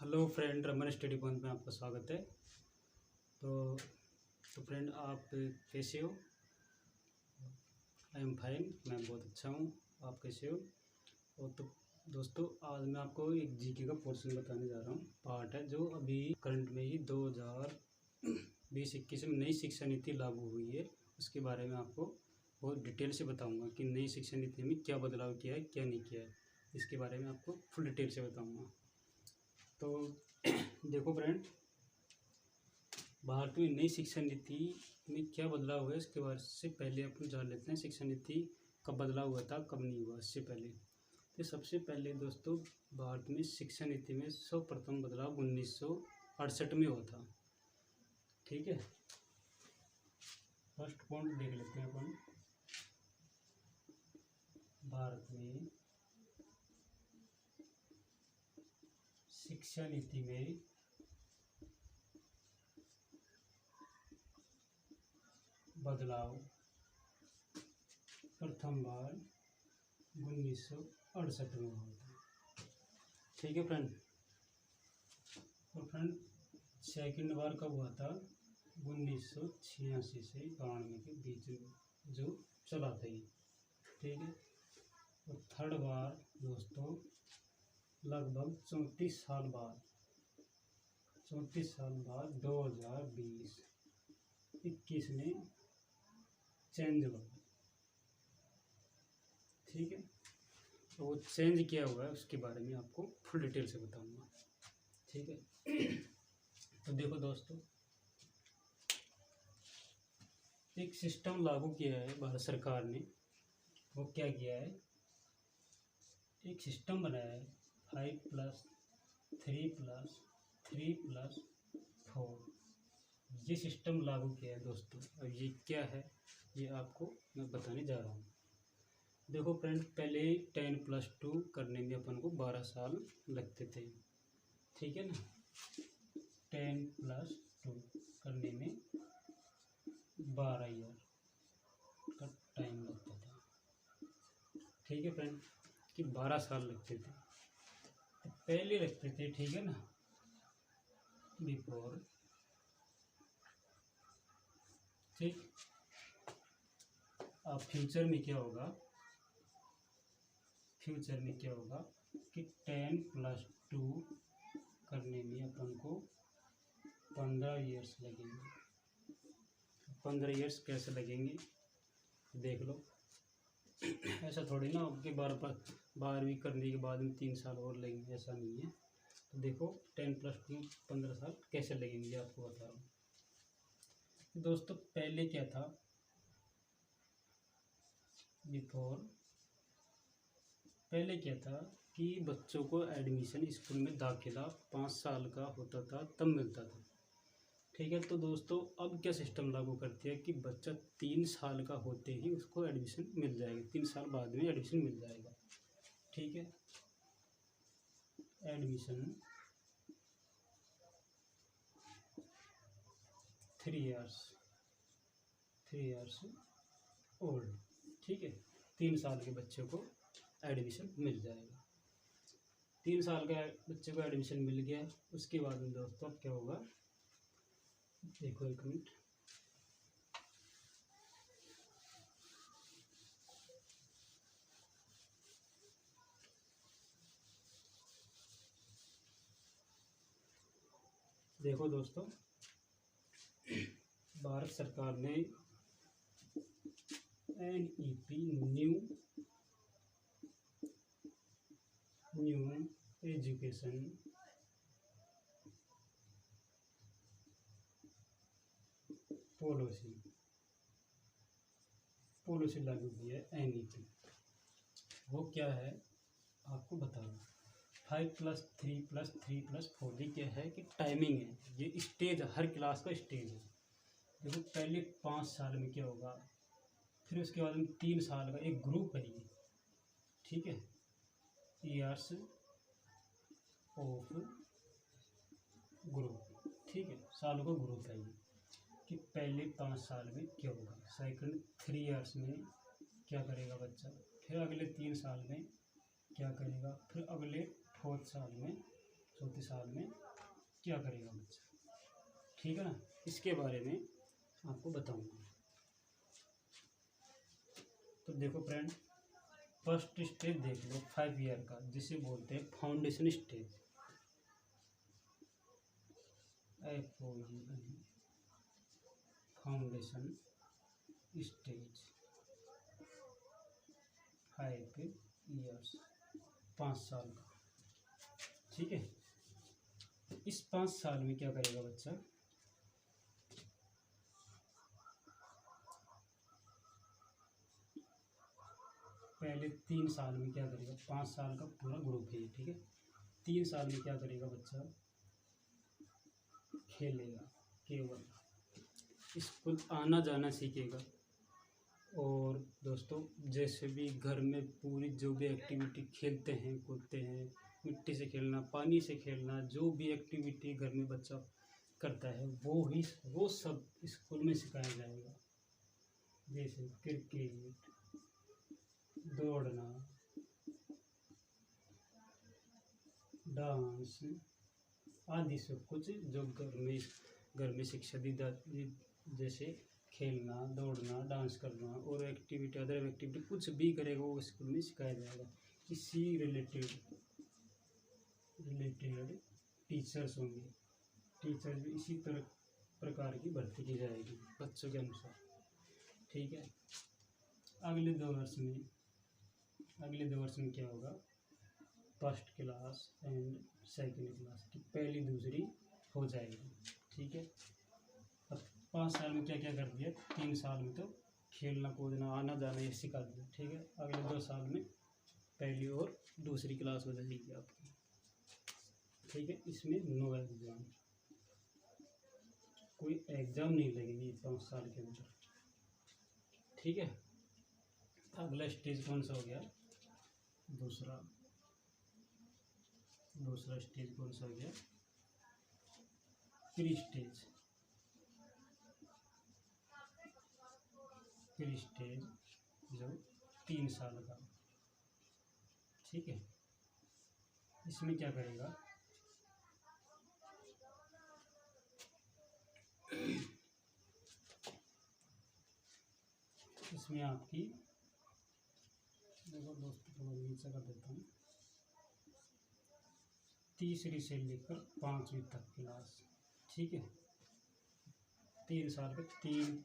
Hello friend, Raman study point में आपका स्वागत है। तो फ्रेंड, आप कैसे हो? आई एम फाइन, मैं बहुत अच्छा हूँ। आप कैसे हो? और तो दोस्तों, आज मैं आपको एक जीके का पोर्शन बताने जा रहा हूँ। पार्ट है जो अभी करंट में ही 2020-21 में नई शिक्षा नीति लागू हुई है। उसके बारे में आपको बहुत डिटेल से बताऊँगा कि नई शिक्षा नीति में क्या बदलाव किया है, क्या नहीं किया है। इसके बारे में आपको फुल डिटेल से बताऊँगा। तो देखो फ्रेंड, भारत में नई शिक्षा नीति में क्या बदलाव हुआ है इसके बारे से पहले अपन जान लेते हैं। शिक्षा नीति कब बदलाव हुआ था, कब नहीं हुआ, इससे पहले। तो सबसे पहले दोस्तों, भारत में शिक्षा नीति में सर्वप्रथम बदलाव 1968 में हुआ था। ठीक है, फर्स्ट पॉइंट देख लेते हैं अपन। भारत में शिक्षा नीति में बदलाव प्रथम बार 1968 में हुआ था। ठीक है फ्रेंड। और फ्रेंड, सेकंड बार कब हुआ था? 1986 से 92 के बीच में जो चला था ये। ठीक है। और थर्ड बार दोस्तों लगभग 34 साल बाद 2020-21 में चेंज हुआ। ठीक है। तो वो चेंज किया हुआ है, उसके बारे में आपको फुल डिटेल से बताऊंगा। ठीक है। तो देखो दोस्तों, एक सिस्टम लागू किया है भारत सरकार ने। वो क्या किया है? एक सिस्टम बनाया है 5+3+3+4। ये सिस्टम लागू किया है दोस्तों। अब ये क्या है, ये आपको मैं बताने जा रहा हूँ। देखो फ्रेंड, पहले 10+2 करने में अपन को 12 साल लगते थे। ठीक है ना। 10+2 करने में 12 ईयर का टाइम लगता था। ठीक है फ्रेंड, कि 12 साल लगते थे। तो पहले लगते थे, ठीक है ना, बिफोर। ठीक। अब फ्यूचर में क्या होगा? फ्यूचर में क्या होगा कि 10+2 करने में अपन को 15 ईयर्स लगेंगे। 15 ईयर्स कैसे लगेंगे देख लो। ऐसा थोड़ी ना कि 12वीं करने के बाद में 3 साल और लगेंगे, ऐसा नहीं है। तो देखो 10+2 15 साल कैसे लगेंगे आपको बता रहा हूँ। दोस्तों, पहले क्या था? पहले क्या था कि बच्चों को एडमिशन स्कूल में दाखिला 5 साल का होता था तब मिलता था। ठीक है। तो दोस्तों, अब क्या सिस्टम लागू करती है कि बच्चा 3 साल का होते ही उसको एडमिशन मिल जाएगा। 3 साल बाद में एडमिशन मिल जाएगा। ठीक है। Admission 3 years old. ठीक है। 3 साल के बच्चे को एडमिशन मिल जाएगा। 3 साल का बच्चे को एडमिशन मिल गया। उसके बाद में दोस्तों क्या होगा, देखो एक मिनट। देखो दोस्तों, भारत सरकार ने NEP न्यू एजुकेशन पॉलिसी लागू की है। NEP वो क्या है आपको बता रहा हूँ। 5+3+3+4 ये क्या है कि टाइमिंग है, ये स्टेज, हर क्लास का स्टेज है। देखो पहले 5 साल में क्या होगा, फिर उसके बाद में 3 साल का एक ग्रुप है ये। ठीक है। Years of group. ठीक है, सालों का ग्रुप है ये। कि पहले 5 साल में क्या होगा, सेकंड 3 इयर्स में क्या करेगा बच्चा, फिर अगले 3 साल में क्या करेगा, फिर अगले 4th साल में चौथे साल में क्या करेगा बच्चा, ठीक है ना। इसके बारे में आपको बताऊंगा। तो देखो फ्रेंड, फर्स्ट स्टेज देख लो 5 ईयर का, जिसे बोलते हैं foundation stage, foundation stage 5 years, 5 साल का, ठीक है। इस 5 साल में क्या करेगा बच्चा, पहले 3 साल में क्या करेगा, 5 साल का पूरा ग्रुप है, ठीक है। 3 साल में क्या करेगा बच्चा, खेलेगा, केवल स्कूल आना जाना सीखेगा। और दोस्तों, जैसे भी घर में पूरी जो भी एक्टिविटी खेलते हैं कूदते हैं, मिट्टी से खेलना, पानी से खेलना, जो भी एक्टिविटी घर में बच्चा करता है वो सब स्कूल में सिखाया जाएगा। जैसे क्रिकेट, दौड़ना, डांस आदि सब कुछ जो घर में शिक्षा दी जाती, जैसे खेलना, दौड़ना, डांस करना और एक्टिविटी, अदर एक्टिविटी कुछ भी करेगा वो स्कूल में सिखाया जाएगा। इसी रिलेटेड टीचर्स होंगे, टीचर भी इसी तरह प्रकार की भर्ती की जाएगी बच्चों के अनुसार, ठीक है। अगले 2 वर्ष में क्या होगा, first class and second class की पहली दूसरी हो जाएगी, ठीक है। अब 5 साल में क्या क्या कर दिया, 3 साल में तो खेलना कूदना आना जाना ये सिखा दिया, ठीक है। अगले 2 साल में पहली और दूसरी क्लास हो जाएगी आपकी, ठीक है। इसमें नो एग्ज़ाम, कोई एग्ज़ाम नहीं लगेगी 5 साल के अंदर, ठीक है। अगला स्टेज कौन सा हो गया, दूसरा स्टेज कौन सा हो गया, प्री स्टेज जो 3 साल का, ठीक है। इसमें क्या करेगा, इसमें आपकी, देखो दोस्तों थोड़ा नीचे कर देता हूँ, तीसरी से लेकर 5वीं तक क्लास, ठीक है। 3 साल का 3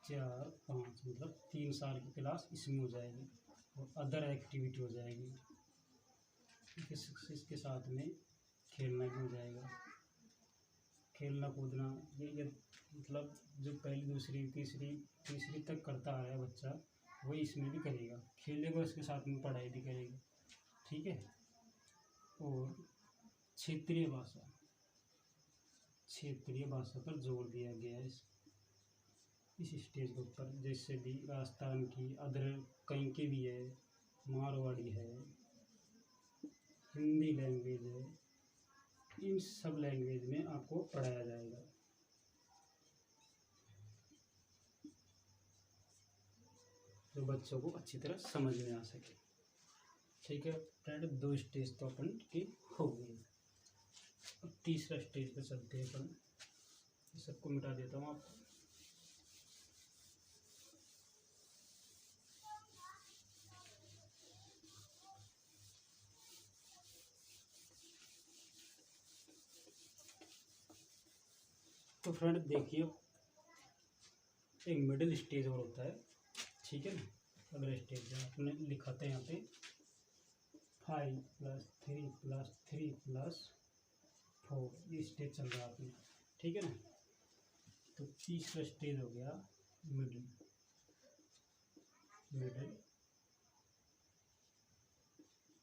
4 5 मतलब 3 साल की क्लास इसमें हो जाएगी और अदर एक्टिविटी हो जाएगी। इसके साथ में खेलना भी हो जाएगा, खेलना कूदना ये मतलब जो पहली दूसरी तीसरी तक करता आ रहा है बच्चा, वही इसमें भी करेगा, खेलेगा उसके साथ में पढ़ाई भी करेगा, ठीक है। और क्षेत्रीय भाषा पर जोर दिया गया है इस स्टेज के ऊपर, जैसे भी राजस्थान की, अदर कहीं की भी है, मारवाड़ी है, हिंदी लैंग्वेज है, इन सब लैंग्वेज में आपको पढ़ाया जाएगा, जो बच्चों को अच्छी तरह समझ में आ सके, ठीक है फ्रेंड। 2 स्टेज तो अपन की हो गई। अब तीसरा स्टेज पे चलते हैं अपन, सबको मिटा देता हूँ आपको। तो फ्रेंड देखिए, एक मिडिल स्टेज और होता है, ठीक है ना। अगला स्टेज है अपने लिखाते हैं यहाँ पे 5 + 3 + 3 + 4, ये स्टेज चल रहा है अपने, ठीक है ना। तो तीसरा स्टेज हो गया मिडिल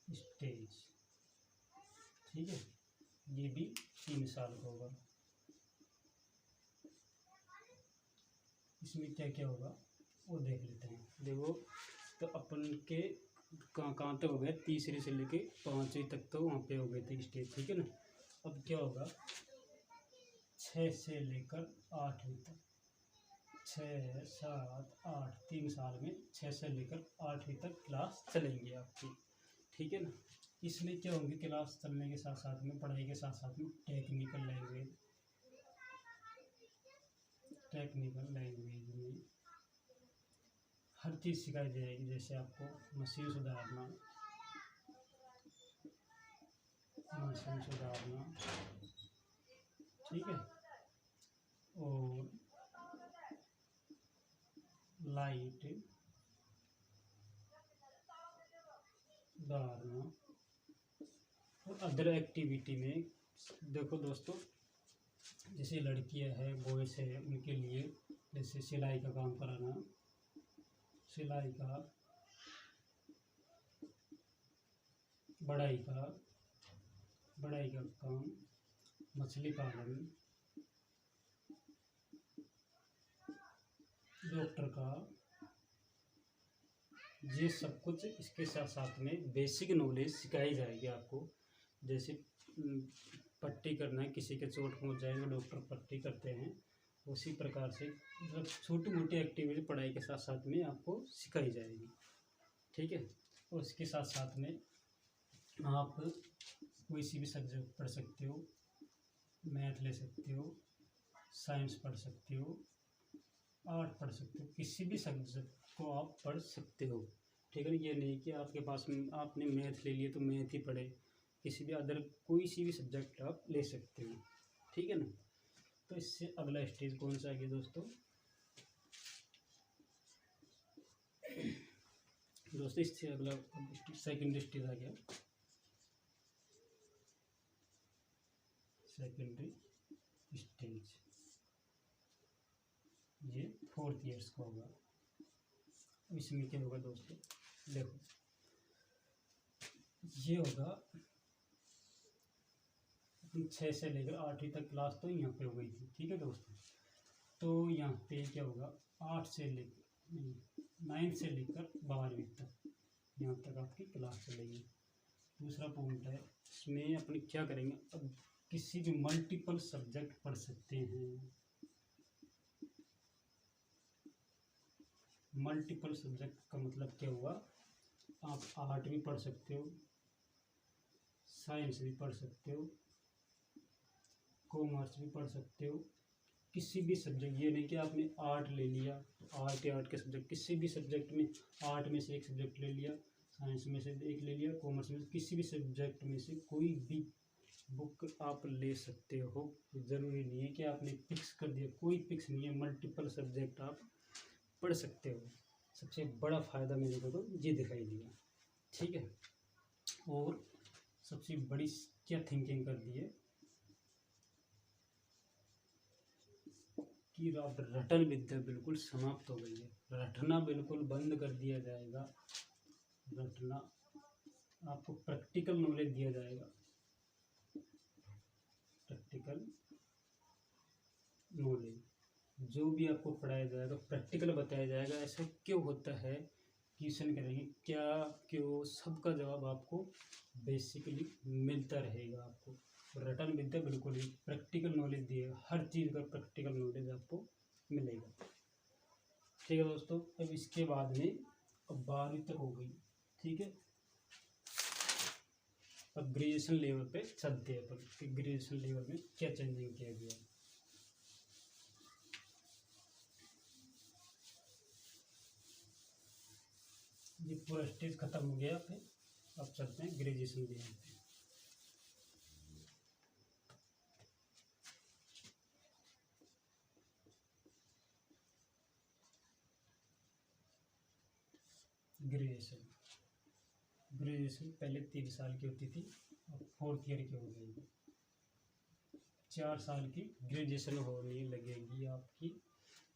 स्टेज, ठीक है। ये भी 3 साल का होगा। इसमें क्या क्या होगा वो देख लेते हैं। देखो, तो अपन के कहाँ तक हो गया, तीसरी से लेके 5वीं तक तो वहाँ पे हो गए थे स्टेज, ठीक है ना। अब क्या होगा, 6 से लेकर 8वीं तक, 6 7 8 3 साल में 6 से लेकर 8वीं तक क्लास चलेंगी आपकी, ठीक है ना। इसमें क्या होंगे, क्लास चलने के साथ साथ में, पढ़ाई के साथ साथ में टेक्निकल लैंग्वेज में हर चीज़ सिखाई जाएगी। जैसे आपको मशीन सुधारना, ठीक है, और लाइट सुधारना, और अदर एक्टिविटी में देखो दोस्तों, जैसे लड़कियां हैं, बॉयज़ है, उनके लिए जैसे सिलाई का काम कराना, सिलाई का, बढ़ाई का काम, मछली पालन, डॉक्टर का, ये सब कुछ इसके साथ साथ में बेसिक नॉलेज सिखाई जाएगी आपको। जैसे पट्टी करना है, किसी के चोट पहुंच जाए तो डॉक्टर पट्टी करते हैं, उसी प्रकार से मतलब छोटी मोटी एक्टिविटी पढ़ाई के साथ साथ में आपको सिखाई जाएगी, ठीक है। और इसके साथ साथ में आप कोई सी भी सब्जेक्ट पढ़ सकते हो, मैथ ले सकते हो, साइंस पढ़ सकते हो, आर्ट पढ़ सकते हो, किसी भी सब्जेक्ट को आप पढ़ सकते हो, ठीक है। ये नहीं कि आपके पास आपने मैथ ले लिया तो मैथ ही पढ़े, किसी भी अदर कोई सी भी सब्जेक्ट आप ले सकते हो, ठीक है ना। तो इससे अगला स्टेज कौन सा आ गया दोस्तों? इससे अगला सेकेंडरी स्टेज आ गया, सेकेंडरी स्टेज। ये 4th ईयर्स का होगा। इसमें क्या होगा दोस्तों, देखो ये होगा 6 से लेकर 8वीं तक क्लास तो यहाँ पे हो गई थी, ठीक है दोस्तों। तो यहाँ पे क्या होगा, 9 से लेकर 12वीं तक, यहाँ तक आपकी क्लास चलेगी। दूसरा पॉइंट है, इसमें अपने क्या करेंगे, अब किसी भी मल्टीपल सब्जेक्ट पढ़ सकते हैं। मल्टीपल सब्जेक्ट का मतलब क्या हुआ, आप आर्ट भी पढ़ सकते हो, साइंस भी पढ़ सकते हो, कॉमर्स भी पढ़ सकते हो, किसी भी सब्जेक्ट। ये नहीं कि आपने आर्ट ले लिया तो आर्ट के सब्जेक्ट, किसी भी सब्जेक्ट में, आर्ट में से एक सब्जेक्ट ले लिया, साइंस में से एक ले लिया, कॉमर्स में से किसी भी सब्जेक्ट में से कोई भी बुक आप ले सकते हो। ज़रूरी नहीं है कि आपने फिक्स कर दिया, कोई फिक्स नहीं है, मल्टीपल सब्जेक्ट आप पढ़ सकते हो। सबसे बड़ा फ़ायदा मेरे को तो ये दिखाई दिया, ठीक है। और सबसे बड़ी क्या थिंकिंग कर दी है कि अब रटन विद्या बिल्कुल समाप्त हो गई है, रटना बिल्कुल बंद कर दिया जाएगा। रटना, आपको प्रैक्टिकल नॉलेज दिया जाएगा, प्रैक्टिकल नॉलेज जो भी आपको पढ़ाया जाएगा प्रैक्टिकल बताया जाएगा। ऐसा क्यों होता है, क्वेश्चन करेंगे क्या क्यों, सबका जवाब आपको बेसिकली मिलता रहेगा। आपको रटन विद्या बिल्कुल ही प्रैक्टिकल नॉलेज दिएगा, हर चीज़ का प्रैक्टिकल नॉलेज आपको मिलेगा, ठीक है दोस्तों। अब इसके बाद में अब 12वीं तक हो गई, ठीक है। अब ग्रेजुएशन लेवल पे चलते हैं अपन कि ग्रेजुएशन लेवल में क्या चेंजिंग किया गया है। ये पूरा स्टेज खत्म हो गया, फिर अब चलते हैं ग्रेजुएशन लेवल पे। ग्रेजुएशन पहले 3 साल की होती थी, अब 4th ईयर की हो गई। 4 साल की ग्रेजुएशन होने लगेगी आपकी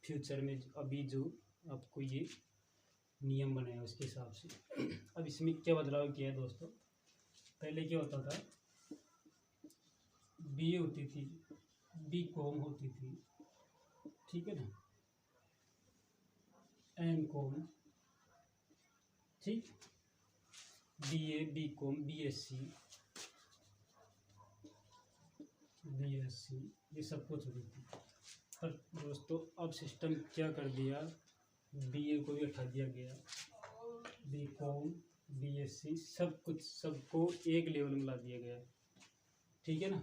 फ्यूचर में, अभी जो आपको ये नियम बनाया उसके हिसाब से। अब इसमें क्या बदलाव किया है दोस्तों, पहले क्या होता था, बीए होती थी, बीकॉम होती थी, ठीक है ना, एमकॉम, ठीक, बीए, बीकॉम, बीएससी, ये सब कुछ होती थी। पर दोस्तों अब सिस्टम क्या कर दिया, बीए को भी हटा दिया गया, बीकॉम, बीएससी सब कुछ सबको एक लेवल में ला दिया गया है, ठीक है ना।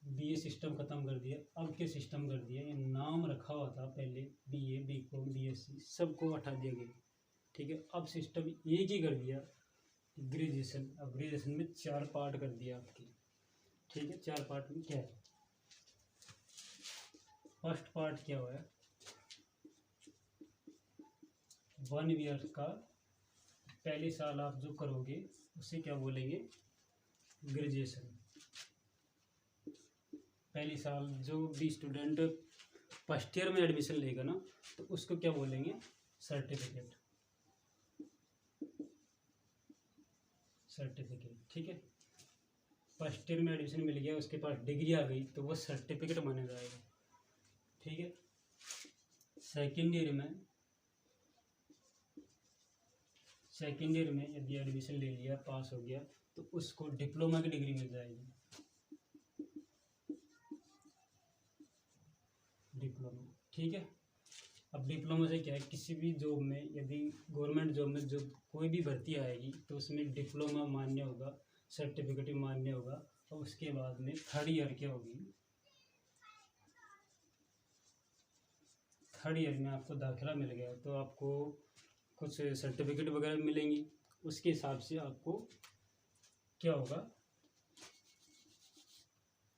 बीए सिस्टम ख़त्म कर दिया, अब क्या सिस्टम कर दिया, ये नाम रखा हुआ था पहले बीए बीकॉम बीएससी सबको हटा दिया गया, ठीक है। अब सिस्टम एक ही कर दिया ग्रेजुएशन। अब ग्रेजुएशन में 4 पार्ट कर दिया आपके, ठीक है। 4 पार्ट में क्या है, फर्स्ट पार्ट क्या हुआ है, 1 ईयर का पहले साल आप जो करोगे उसे क्या बोलेंगे, ग्रेजुएशन। पहली साल जो भी स्टूडेंट फर्स्ट ईयर में एडमिशन लेगा ना, तो उसको क्या बोलेंगे, सर्टिफिकेट, ठीक है। फर्स्ट ईयर में एडमिशन मिल गया, उसके पास डिग्री आ गई, तो वो सर्टिफिकेट माना जाएगा, ठीक है। सेकेंड ईयर में यदि एडमिशन ले लिया, पास हो गया, तो उसको डिप्लोमा की डिग्री मिल जाएगी, डिप्लोमा, ठीक है। अब डिप्लोमा से क्या है, किसी भी जॉब में यदि गवर्नमेंट जॉब में जो कोई भी भर्ती आएगी तो उसमें डिप्लोमा मान्य होगा, सर्टिफिकेट मान्य होगा। और उसके बाद में 3rd ईयर क्या होगी, 3rd ईयर में आपको दाखिला मिल गया तो आपको कुछ सर्टिफिकेट वगैरह मिलेंगी, उसके हिसाब से आपको क्या होगा,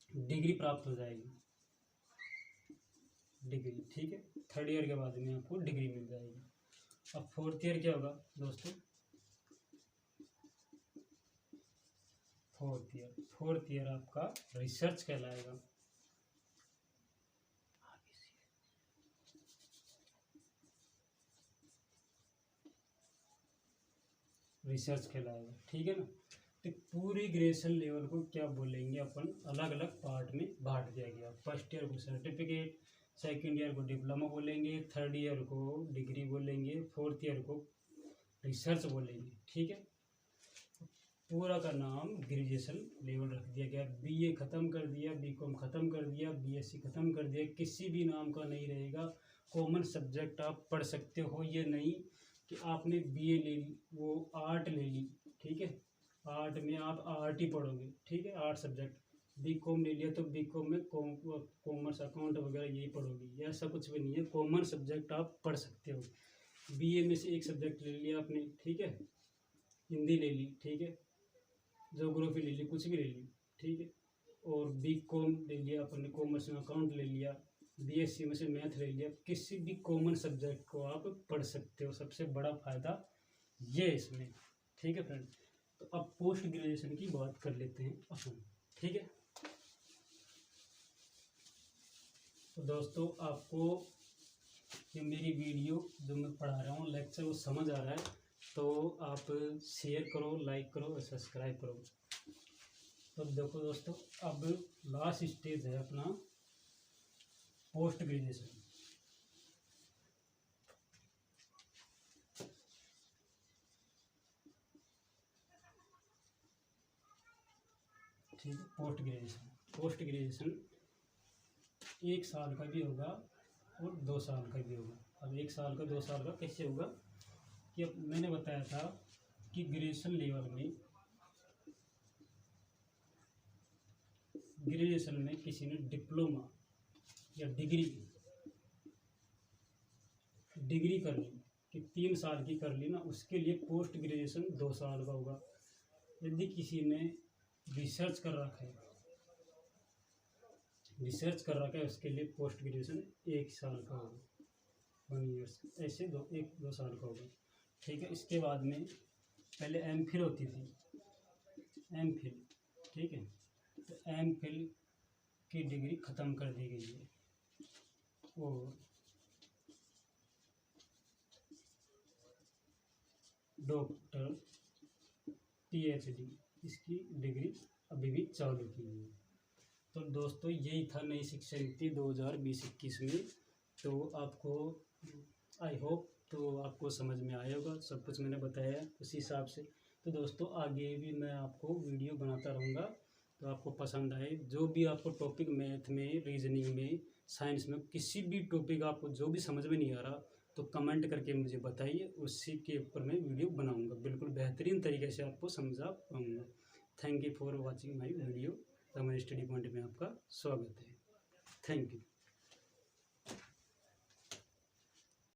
डिग्री प्राप्त हो जाएगी, डिग्री, ठीक है। 3rd ईयर के बाद में आपको डिग्री मिल जाएगी। अब 4th ईयर क्या होगा दोस्तों, 4th ईयर आपका रिसर्च कहलाएगा, रिसर्च कहलाएगा, ठीक है ना। तो पूरी ग्रेजुएशन लेवल को क्या बोलेंगे अपन, अलग अलग पार्ट में बांट दिया गया। फर्स्ट ईयर को सर्टिफिकेट, सेकंड ईयर को डिप्लोमा बोलेंगे, 3rd ईयर को डिग्री बोलेंगे, 4th ईयर को रिसर्च बोलेंगे, ठीक है। पूरा का नाम ग्रेजुएशन लेवल रख दिया गया। बीए ख़त्म कर दिया, बीकॉम ख़त्म कर दिया, बीएससी ख़त्म कर दिया, किसी भी नाम का नहीं रहेगा। कॉमन सब्जेक्ट आप पढ़ सकते हो, ये नहीं कि आपने बीए ले ली, वो आर्ट ले ली, ठीक है, आर्ट में आप आर्ट ही पढ़ोगे, ठीक है, आर्ट सब्जेक्ट। बीकॉम ले लिया तो बीकॉम में कॉमर्स अकाउंट वगैरह यही पढ़ोगे, ऐसा कुछ भी नहीं है। कॉमन सब्जेक्ट आप पढ़ सकते हो। बीए में से एक सब्जेक्ट ले लिया आपने, ठीक है, हिंदी ले ली, ठीक है, ज्योग्राफी ले ली, कुछ भी ले ली, ठीक है। और बीकॉम ले लिया अपन ने, कॉमर्स में अकाउंट ले लिया, बीएससी में से मैथ ले लिया, किसी भी कॉमन सब्जेक्ट को आप पढ़ सकते हो। सबसे बड़ा फायदा ये है इसमें, ठीक है फ्रेंड। तो अब पोस्ट ग्रेजुएशन की बात कर लेते हैं अपन, ठीक है। तो दोस्तों आपको ये मेरी वीडियो जो मैं पढ़ा रहा हूँ लेक्चर वो समझ आ रहा है तो आप शेयर करो, लाइक करो और सब्सक्राइब करो। तो देखो दोस्तों, अब लास्ट स्टेज है अपना पोस्ट ग्रेजुएशन, ठीक है। पोस्ट ग्रेजुएशन 1 साल का भी होगा और 2 साल का भी होगा। अब 1 साल का 2 साल का कैसे होगा कि अब मैंने बताया था कि ग्रेजुएशन में किसी ने डिप्लोमा या डिग्री कर ली कि 3 साल की कर ली ना, उसके लिए पोस्ट ग्रेजुएशन 2 साल का होगा। यदि किसी ने रिसर्च कर रखा है उसके लिए पोस्ट ग्रेजुएशन 1 साल का होगा, 1 ईयर्स, ऐसे 2 साल का होगा, ठीक है। इसके बाद में पहले एमफिल होती थी, एमफिल, ठीक है। तो एमफिल की डिग्री ख़त्म कर दी गई है और डॉक्टर पीएचडी इसकी डिग्री अभी भी चालू की हुई है। तो दोस्तों यही था नई शिक्षा नीति 2020-21 में। तो आपको आई होप तो आपको समझ में आया होगा, सब कुछ मैंने बताया है उसी हिसाब से। तो दोस्तों आगे भी मैं आपको वीडियो बनाता रहूँगा, तो आपको पसंद आए जो भी आपको टॉपिक, मैथ में, रीजनिंग में, साइंस में, किसी भी टॉपिक आपको जो भी समझ में नहीं आ रहा तो कमेंट करके मुझे बताइए, उसी के ऊपर मैं वीडियो बनाऊंगा, बिल्कुल बेहतरीन तरीके से आपको समझा पाऊंगा। Thank you for watching my video. Raman study point में आपका स्वागत है। Thank you.